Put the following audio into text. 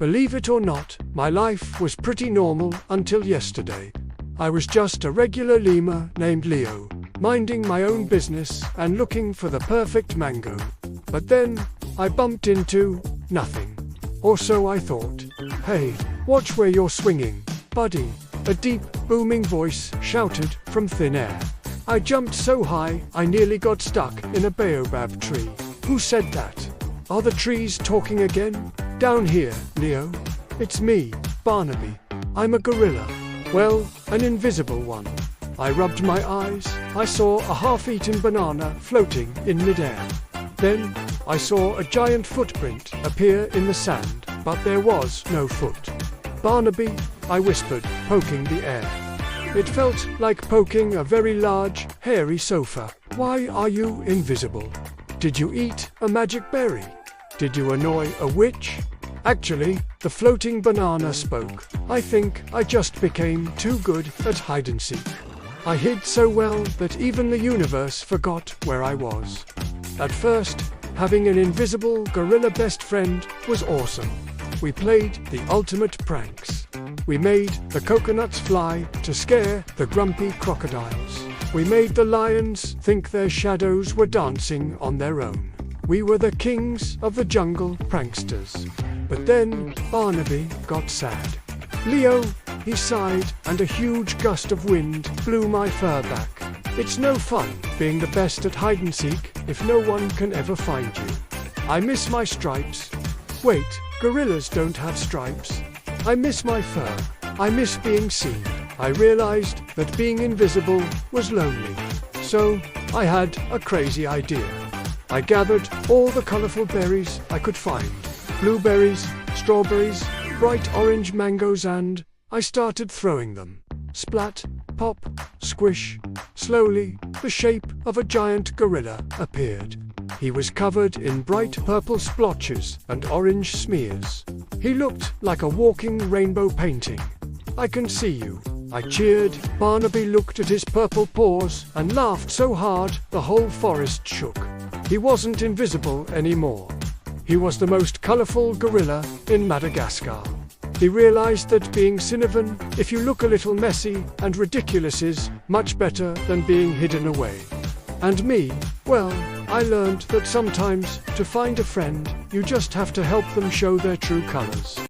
Believe it or not, my life was pretty normal until yesterday. I was just a regular lemur named Leo, minding my own business and looking for the perfect mango. But then, I bumped into nothing. Or so I thought. Hey, watch where you're swinging, buddy. A deep, booming voice shouted from thin air. I jumped so high, I nearly got stuck in a baobab tree. Who said that? Are the trees talking again? Down here, Leo. It's me, Barnaby. I'm a gorilla. Well, an invisible one. I rubbed my eyes. I saw a half-eaten banana floating in midair. Then, I saw a giant footprint appear in the sand, but there was no foot. Barnaby, I whispered, poking the air. It felt like poking a very large, hairy sofa. Why are you invisible? Did you eat a magic berry? Did you annoy a witch? Actually, the floating banana spoke. I think I just became too good at hide-and-seek. I hid so well that even the universe forgot where I was. At first, having an invisible gorilla best friend was awesome. We played the ultimate pranks. We made the coconuts fly to scare the grumpy crocodiles. We made the lions think their shadows were dancing on their own. We were the kings of the jungle pranksters. But then Barnaby got sad. Leo, he sighed, and a huge gust of wind blew my fur back. It's no fun being the best at hide-and-seek if no one can ever find you. I miss my stripes. Wait, gorillas don't have stripes. I miss my fur. I miss being seen. I realized that being invisible was lonely. So, I had a crazy idea. I gathered all the colorful berries I could find. Blueberries, strawberries, bright orange mangoes, and I started throwing them. Splat, pop, squish. Slowly, the shape of a giant gorilla appeared. He was covered in bright purple splotches and orange smears. He looked like a walking rainbow painting. I can see you, I cheered. Barnaby looked at his purple paws and laughed so hard the whole forest shook. He wasn't invisible anymore. He was the most colorful gorilla in Madagascar. He realized that being Cinnamon, if you look a little messy and ridiculous, is much better than being hidden away. And me, well, I learned that sometimes, to find a friend, you just have to help them show their true colors.